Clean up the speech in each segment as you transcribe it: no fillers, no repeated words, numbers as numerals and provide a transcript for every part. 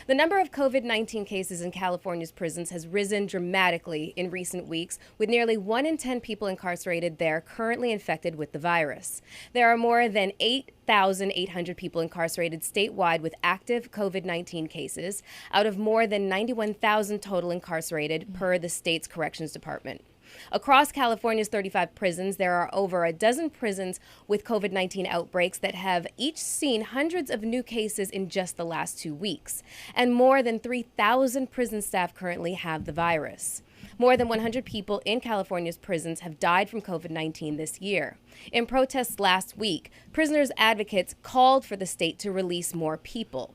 The number of COVID-19 cases in California's prisons has risen dramatically in recent weeks, with nearly 1 in 10 people incarcerated there currently infected with the virus. There are more than 8,800 people incarcerated statewide with active COVID-19 cases, out of more than 91,000 total incarcerated per the state's corrections department. Across California's 35 prisons, there are over a dozen prisons with COVID-19 outbreaks that have each seen hundreds of new cases in just the last 2 weeks. And more than 3,000 prison staff currently have the virus. More than 100 people in California's prisons have died from COVID-19 this year. In protests last week, prisoners' advocates called for the state to release more people.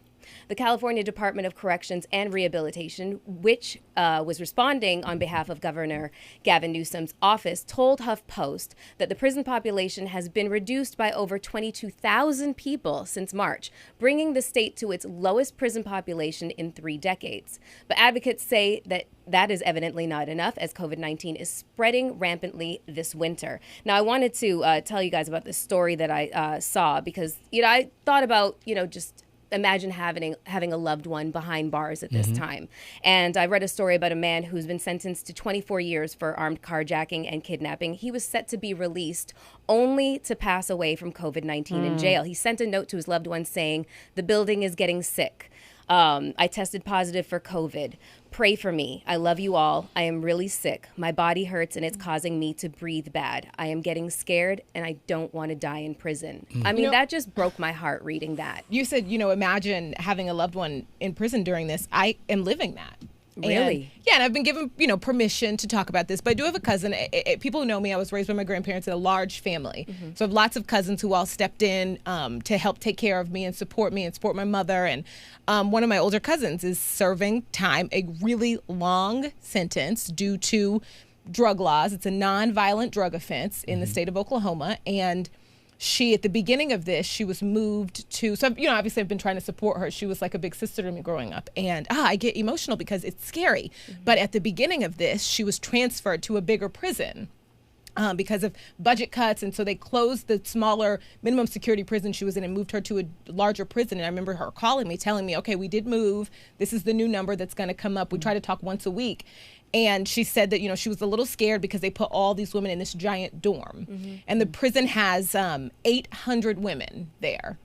The California Department of Corrections and Rehabilitation, which was responding on behalf of Governor Gavin Newsom's office, told HuffPost that the prison population has been reduced by over 22,000 people since March, bringing the state to its lowest prison population in 3 decades. But advocates say that that is evidently not enough, as COVID-19 is spreading rampantly this winter. Now, I wanted to tell you guys about this story that I saw because, I thought about, just imagine having a loved one behind bars at this time. And I read a story about a man who's been sentenced to 24 years for armed carjacking and kidnapping. He was set to be released only to pass away from COVID-19 in jail. He sent a note to his loved one saying, "The building is getting sick. I tested positive for COVID. Pray for me. I love you all. I am really sick. My body hurts and it's causing me to breathe bad. I am getting scared and I don't want to die in prison." I mean, that just broke my heart reading that. You said, imagine having a loved one in prison during this. I am living that. Really? And I've been given, permission to talk about this. But I do have a cousin. People who know me, I was raised by my grandparents in a large family. So I have lots of cousins who all stepped in to help take care of me and support my mother. And one of my older cousins is serving time, a really long sentence due to drug laws. It's a nonviolent drug offense in the state of Oklahoma. And she, at the beginning of this, she was moved to, so, obviously I've been trying to support her. She was like a big sister to me growing up. And I get emotional because it's scary. But at the beginning of this, she was transferred to a bigger prison because of budget cuts. And so they closed the smaller minimum security prison she was in and moved her to a larger prison. And I remember her calling me, telling me, okay, we did move. This is the new number that's going to come up. We try to talk once a week. And she said that, she was a little scared because they put all these women in this giant dorm. And the prison has 800 women there.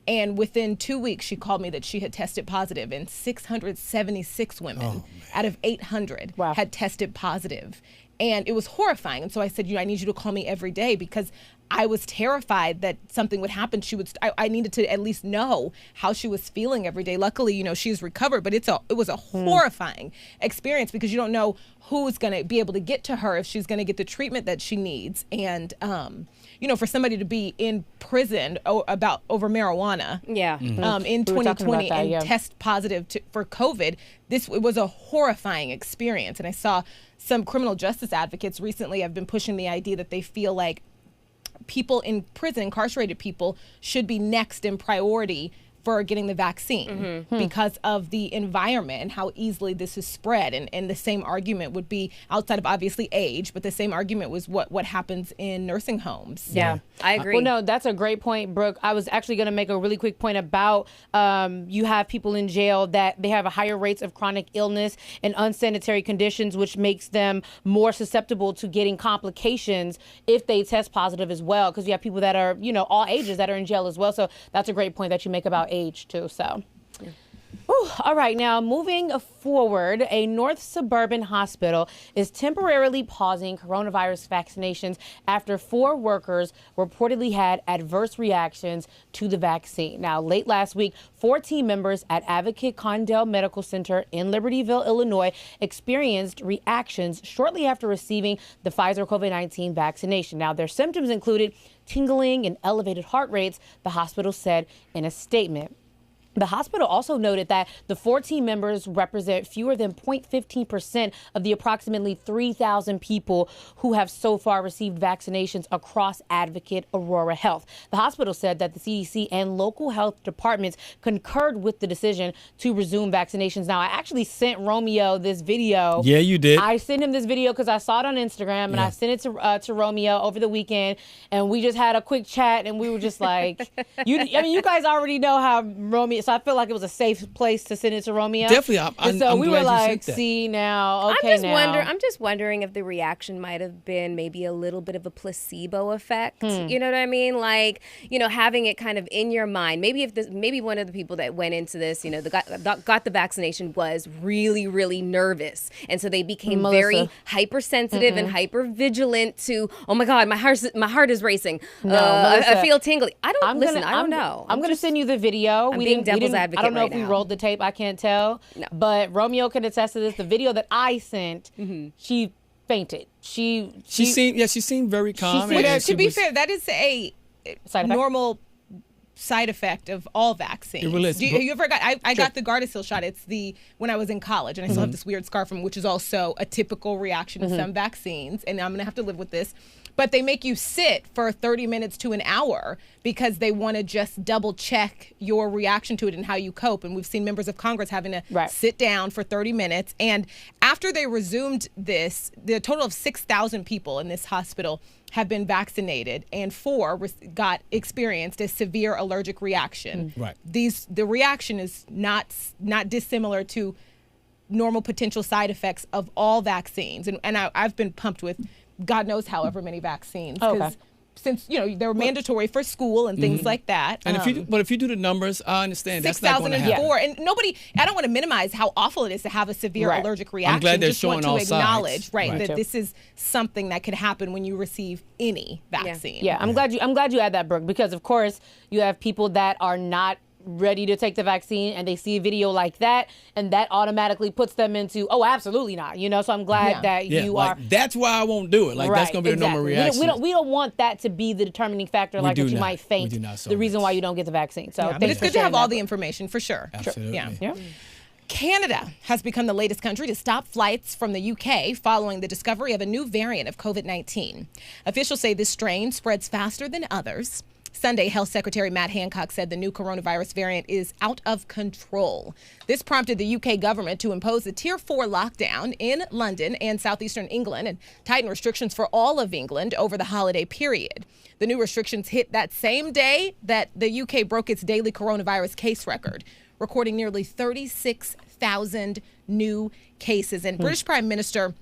And within 2 weeks, she called me that she had tested positive, and 676 women out of 800 had tested positive. And it was horrifying. And so I said, I need you to call me every day because I was terrified that something would happen. I needed to at least know how she was feeling every day. Luckily, she's recovered, but it was a horrifying experience because you don't know who's going to be able to get to her, if she's going to get the treatment that she needs. And, for somebody to be in prison over marijuana in 2020 and test positive for COVID, it was a horrifying experience. And I saw some criminal justice advocates recently have been pushing the idea that they feel like people in prison, incarcerated people, should be next in priority for getting the vaccine because of the environment and how easily this is spread. And the same argument would be, outside of obviously age, but the same argument was what happens in nursing homes. Yeah, I agree. Well, no, that's a great point, Brooke. I was actually going to make a really quick point about you have people in jail that they have a higher rates of chronic illness and unsanitary conditions, which makes them more susceptible to getting complications if they test positive as well, because you have people that are, all ages that are in jail as well. So that's a great point that you make about age too. So all right, now moving forward, a North Suburban hospital is temporarily pausing coronavirus vaccinations after 4 workers reportedly had adverse reactions to the vaccine. Now, late last week, 4 team members at Advocate Condell Medical Center in Libertyville, Illinois, experienced reactions shortly after receiving the Pfizer COVID-19 vaccination. Now, their symptoms included tingling and elevated heart rates, the hospital said in a statement. The hospital also noted that the 4 team members represent fewer than 0.15% of the approximately 3,000 people who have so far received vaccinations across Advocate Aurora Health. The hospital said that the CDC and local health departments concurred with the decision to resume vaccinations. Now, I actually sent Romeo this video. Yeah, you did. I sent him this video because I saw it on Instagram, and I sent it to Romeo over the weekend, and we just had a quick chat, and we were just like, you guys already know how Romeo So I feel like it was a safe place to send it to Romeo. Definitely. And so we were like, that. see now, okay, I'm just wondering if the reaction might have been maybe a little bit of a placebo effect. You know what I mean? Like, having it kind of in your mind. Maybe one of the people that went into this, got the vaccination was really, really nervous, and so they became very hypersensitive and hyper vigilant to. Oh my God, my heart is racing. I feel tingly. I don't know. I'm going to send you the video. I'm being devil's advocate. I don't know right if we now. rolled the tape. I can't tell. No. But Romeo can attest to this. The video that I sent, she fainted. She seemed very calm. To be fair, that is a normal side effect of all vaccines. It really is. You ever got? I got the Gardasil shot. It's when I was in college, and I still have this weird scar from it, which is also a typical reaction to some vaccines, and I'm gonna have to live with this. But they make you sit for 30 minutes to an hour because they want to just double check your reaction to it and how you cope. And we've seen members of Congress having to sit down for 30 minutes. And after they resumed this, the total of 6,000 people in this hospital have been vaccinated, and 4 experienced a severe allergic reaction. Right. The reaction is not dissimilar to normal potential side effects of all vaccines. And I've been pumped with God knows however many vaccines. Since they're mandatory for school and things like that. And if you do the numbers, I understand that's not going to happen. 6,004, and I don't want to minimize how awful it is to have a severe allergic reaction. I'm glad they're just showing want to all acknowledge, sides. that this is something that could happen when you receive any vaccine. Yeah, I'm glad you add that, Brooke, because of course you have people that are not ready to take the vaccine and they see a video like that and that automatically puts them into absolutely not, so I'm glad that you are. That's why I won't do it. That's going to be the normal reaction. We don't want that to be the determining factor, that you might faint. The reason why you don't get the vaccine. So but it's good to have all the information for sure. Absolutely. Yeah. Canada has become the latest country to stop flights from the UK following the discovery of a new variant of COVID-19. Officials say this strain spreads faster than others. Sunday, Health Secretary Matt Hancock said the new coronavirus variant is out of control. This prompted the UK government to impose a Tier 4 lockdown in London and southeastern England and tighten restrictions for all of England over the holiday period. The new restrictions hit that same day that the UK broke its daily coronavirus case record, recording nearly 36,000 new cases. And British Prime Minister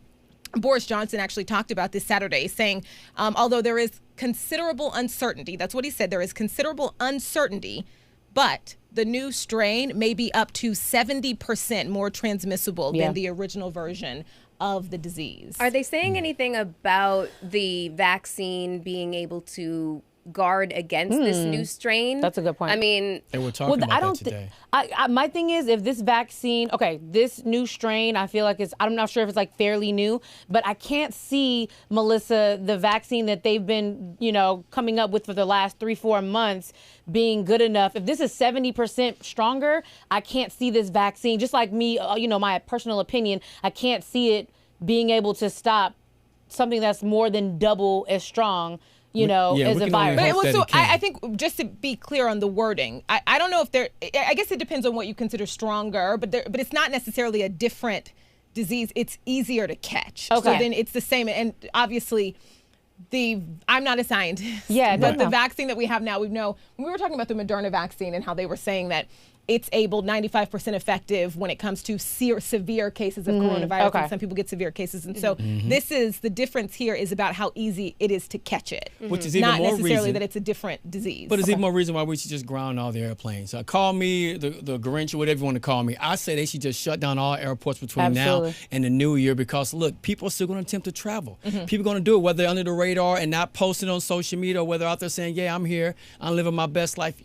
Boris Johnson actually talked about this Saturday, saying, although there is considerable uncertainty, that's what he said, there is considerable uncertainty, but the new strain may be up to 70% more transmissible than the original version of the disease. Are they saying anything about the vaccine being able to guard against this new strain? That's a good point. I mean, they were talking about that today. My thing is, if this vaccine, this new strain, I feel like I'm not sure if it's fairly new, but I can't see, Melissa, the vaccine that they've been, coming up with for the last 3-4 months being good enough. If this is 70% stronger, I can't see this vaccine, just like me, my personal opinion, I can't see it being able to stop something that's more than double as strong as a virus. But I think just to be clear on the wording, I don't know if I guess it depends on what you consider stronger, but it's not necessarily a different disease. It's easier to catch. So then it's the same. And obviously, I'm not a scientist. But the vaccine that we have now, we were talking about the Moderna vaccine and how they were saying that it's 95% effective when it comes to severe cases of coronavirus. And some people get severe cases. And so this is the difference here is about how easy it is to catch it. Which is even not more necessarily reason that it's a different disease. But it's even more reason why we should just ground all the airplanes. Call me the Grinch or whatever you want to call me. I say they should just shut down all airports between now and the new year because, look, people are still going to attempt to travel. People are going to do it, whether they're under the radar and not posting on social media or whether out there saying, I'm here, I'm living my best life.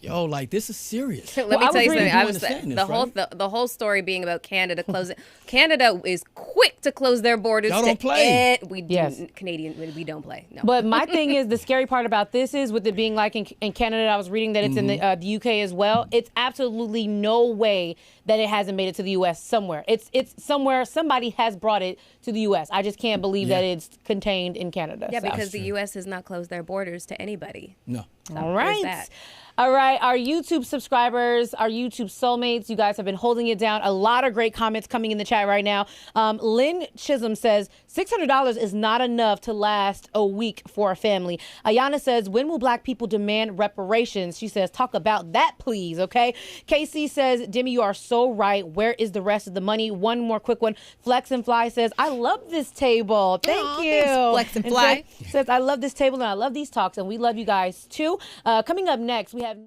This is serious. Let me tell you something. I was saying, the whole story being about Canada closing. Canada is quick to close their borders. Y'all don't play. Canadian, we don't play. No. But my thing is, the scary part about this is with it being like in Canada, I was reading that it's in the UK as well. It's absolutely no way that it hasn't made it to the U.S. somewhere. It's somewhere somebody has brought it to the U.S. I just can't believe that it's contained in Canada. Yeah, because the U.S. has not closed their borders to anybody. No. All right. All right, our YouTube subscribers, our YouTube soulmates, you guys have been holding it down. A lot of great comments coming in the chat right now. Lynn Chisholm says, $600 is not enough to last a week for a family. Ayana says, when will black people demand reparations? She says, talk about that, please, okay? KC says, Demi, you are so right. Where is the rest of the money? One more quick one. Flex and Fly says, I love this table. Thank you. Flex and Fly. Says, I love this table and I love these talks, and we love you guys too. Coming up next, we have